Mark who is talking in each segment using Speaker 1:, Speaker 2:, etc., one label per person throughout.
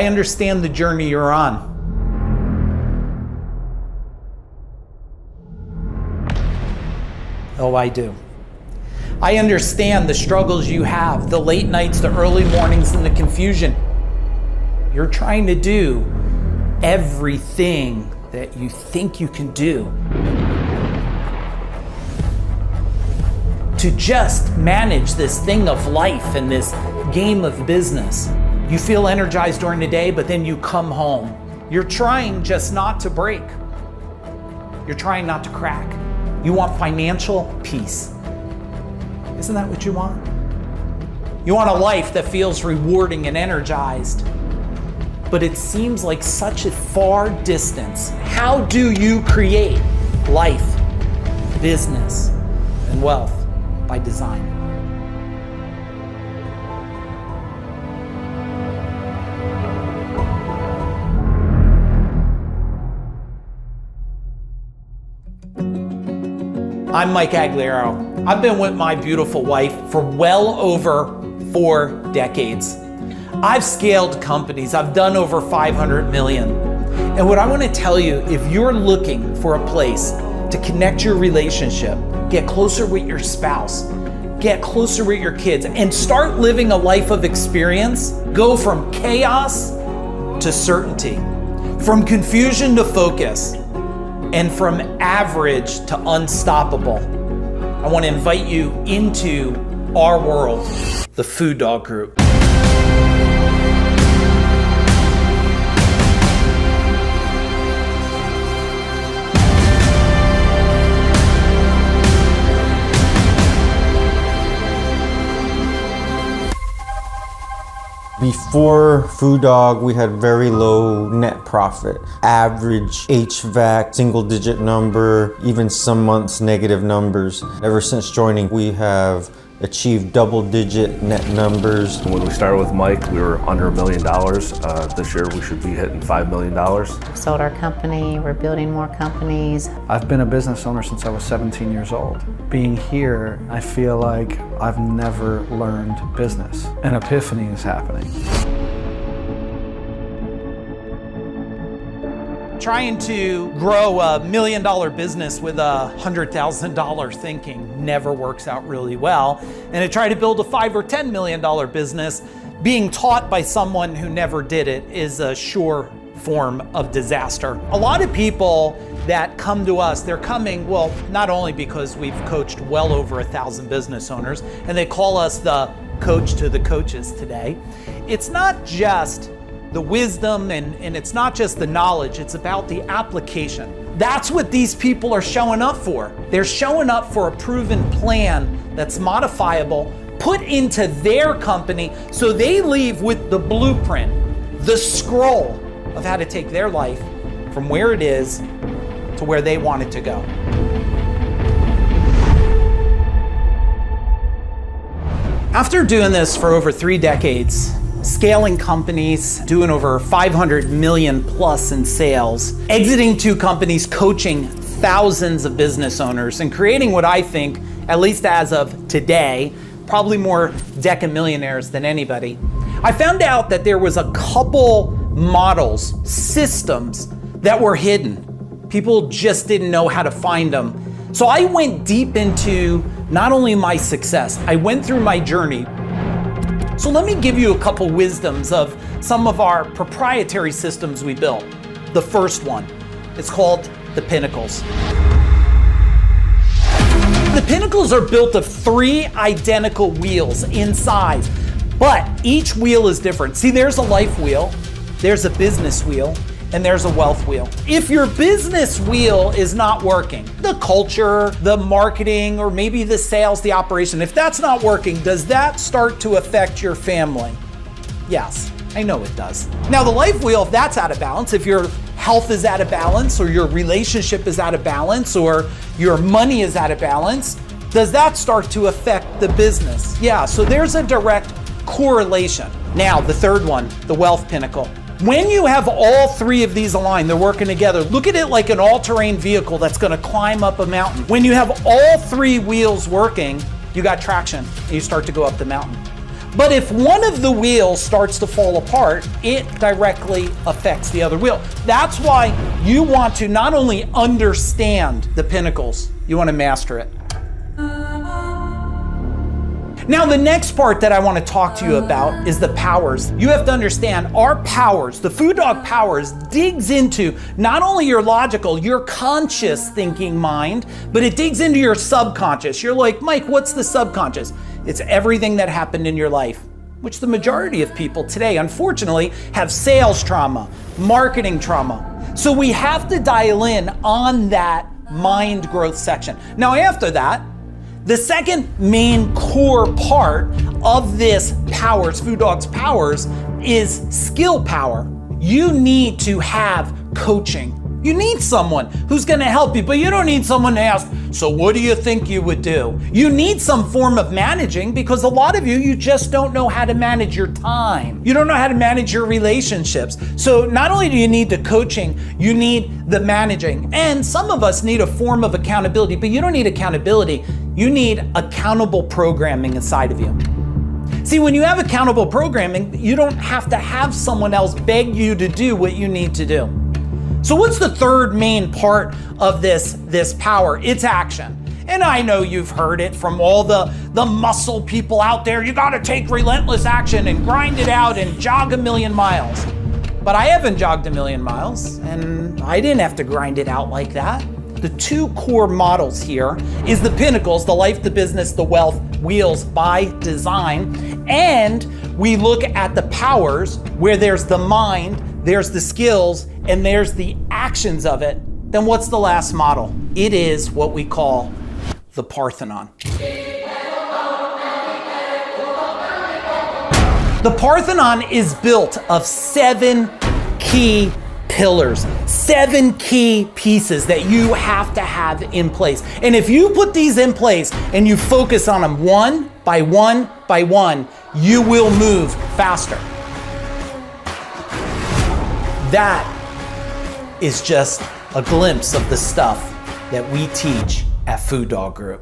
Speaker 1: I understand the journey you're on. Oh, I do. I understand the struggles you have, the late nights, the early mornings, and the confusion. You're trying to do everything that you think you can do to just manage this thing of life and this game of business. You feel energized during the day, but then you come home. You're trying just not to break. You're trying not to crack. You want financial peace. Isn't that what you want? You want a life that feels rewarding and energized, but it seems like such a far distance. How do you create life, business, and wealth by design? I'm Mike Agliaro. I've been with my beautiful wife for well over 4 decades. I've scaled companies. I've done over 500 million. And what I want to tell you, if you're looking for a place to connect your relationship, get closer with your spouse, get closer with your kids, and start living a life of experience, go from chaos to certainty, from confusion to focus, and from average to unstoppable, I want to invite you into our world, the Food Dog Group.
Speaker 2: Before Food Dog, we had very low net profit. Average HVAC, single digit number, even some months negative numbers. Ever since joining, we have achieved double digit net numbers.
Speaker 3: When we started with Mike, we were under $1 million. This year we should be hitting $5 million.
Speaker 4: We've sold our company, we're building more companies.
Speaker 5: I've been a business owner since I was 17 years old. Being here, I feel like I've never learned business. An epiphany is happening.
Speaker 1: Trying to grow $1 million business with $100,000 thinking never works out really well. And to try to build a $5 or $10 million business, being taught by someone who never did it is a sure form of disaster. A lot of people that come to us, they're coming, well, not only because we've coached well over 1,000 business owners, and they call us the coach to the coaches today. It's not just the wisdom and it's not just the knowledge, it's about the application. That's what these people are showing up for. They're showing up for a proven plan that's modifiable, put into their company, so they leave with the blueprint, the scroll of how to take their life from where it is to where they want it to go. After doing this for over 3 decades, scaling companies, doing over 500 million plus in sales, exiting 2 companies, coaching thousands of business owners, and creating what I think, at least as of today, probably more decamillionaires than anybody. I found out that there was a couple models, systems that were hidden. People just didn't know how to find them. So I went deep into not only my success, I went through my journey. So let me give you a couple wisdoms of some of our proprietary systems we built. The first one, it's called the Pinnacles. The Pinnacles are built of 3 identical wheels in size, but each wheel is different. See, there's a life wheel, there's a business wheel, and there's a wealth wheel. If your business wheel is not working, the culture, the marketing, or maybe the sales, the operation, if that's not working, does that start to affect your family? Yes, I know it does. Now the life wheel, if that's out of balance, if your health is out of balance, or your relationship is out of balance, or your money is out of balance, does that start to affect the business? Yeah, so there's a direct correlation. Now the third one, the wealth pinnacle. When you have all 3 of these aligned, they're working together, look at it like an all-terrain vehicle that's gonna climb up a mountain. When you have all 3 wheels working, you got traction and you start to go up the mountain. But if one of the wheels starts to fall apart, it directly affects the other wheel. That's why you want to not only understand the pinnacles, you want to master it. Now, the next part that I want to talk to you about is the powers. You have to understand our powers, the Food Dog Powers, digs into not only your logical, your conscious thinking mind, but it digs into your subconscious. You're like, Mike, what's the subconscious? It's everything that happened in your life, which the majority of people today, unfortunately, have sales trauma, marketing trauma. So we have to dial in on that mind growth section. Now, after that, the second main core part of this powers, Food Dog's powers, is skill power. You need to have coaching. You need someone who's gonna help you, but you don't need someone to ask, so what do you think you would do? You need some form of managing, because a lot of you just don't know how to manage your time. You don't know how to manage your relationships. So not only do you need the coaching, you need the managing. And some of us need a form of accountability, but you don't need accountability. You need accountable programming inside of you. See, when you have accountable programming, you don't have to have someone else beg you to do what you need to do. So what's the third main part of this power? It's action. And I know you've heard it from all the muscle people out there. You gotta take relentless action and grind it out and jog 1,000,000 miles. But I haven't jogged 1,000,000 miles, and I didn't have to grind it out like that. The two core models here is the pinnacles, the life, the business, the wealth, wheels by design. And we look at the powers where there's the mind, there's the skills, and there's the actions of it. Then what's the last model? It is what we call the Parthenon. The Parthenon is built of 7 key pillars, 7 key pieces that you have to have in place. And if you put these in place and you focus on them one by one by one, you will move faster. That is just a glimpse of the stuff that we teach at Food Dog Group.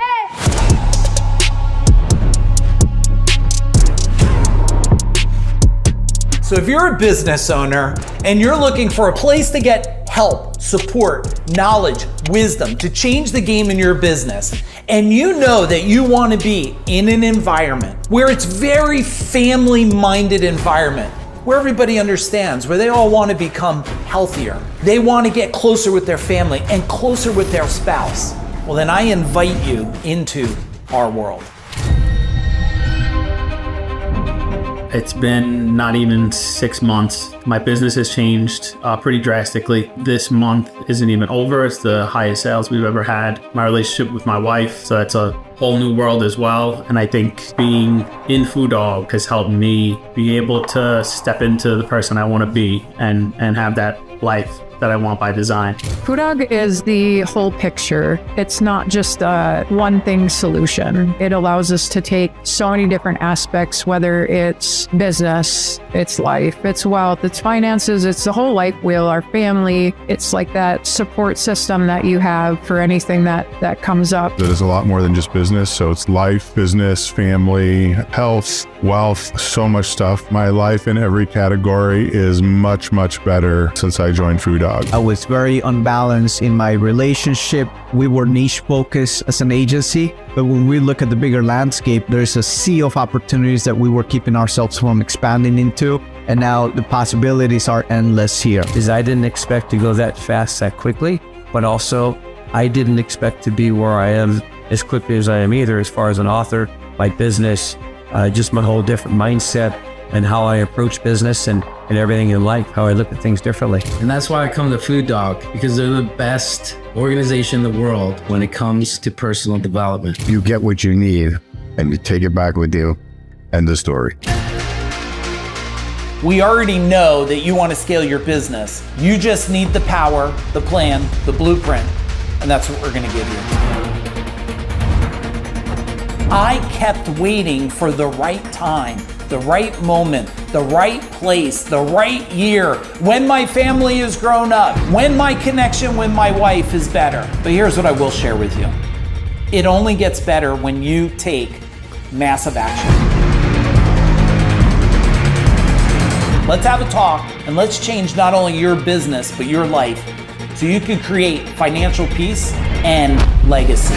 Speaker 1: So if you're a business owner and you're looking for a place to get help, support, knowledge, wisdom to change the game in your business, and you know that you want to be in an environment where it's very family-minded environment, where everybody understands, where they all want to become healthier, they want to get closer with their family and closer with their spouse, well then I invite you into our world.
Speaker 6: It's been not even 6 months. My business has changed pretty drastically. This month isn't even over. It's the highest sales we've ever had. My relationship with my wife, so that's a whole new world as well. And I think being in Food Dog has helped me be able to step into the person I want to be and have that life that I want by design.
Speaker 7: Food Dog is the whole picture. It's not just a one thing solution. It allows us to take so many different aspects, whether it's business, it's life, it's wealth, it's finances, it's the whole life wheel, our family. It's like that support system that you have for anything that comes up.
Speaker 8: It is a lot more than just business. So it's life, business, family, health, wealth, so much stuff. My life in every category is much, much better since I joined Food Dog.
Speaker 9: I was very unbalanced in my relationship. We were niche focused as an agency, but when we look at the bigger landscape, there's a sea of opportunities that we were keeping ourselves from expanding into. And now the possibilities are endless here.
Speaker 10: I didn't expect to go that fast, that quickly, but also I didn't expect to be where I am as quickly as I am either, as far as an author, my business, just my whole different mindset and how I approach business and everything in life, how I look at things differently.
Speaker 11: And that's why I come to Food Dog, because they're the best organization in the world when it comes to personal development.
Speaker 8: You get what you need and you take it back with you. End of story.
Speaker 1: We already know that you want to scale your business. You just need the power, the plan, the blueprint, and that's what we're going to give you. I kept waiting for the right time, the right moment, the right place, the right year, when my family is grown up, when my connection with my wife is better. But here's what I will share with you. It only gets better when you take massive action. Let's have a talk and let's change not only your business, but your life so you can create financial peace and legacy.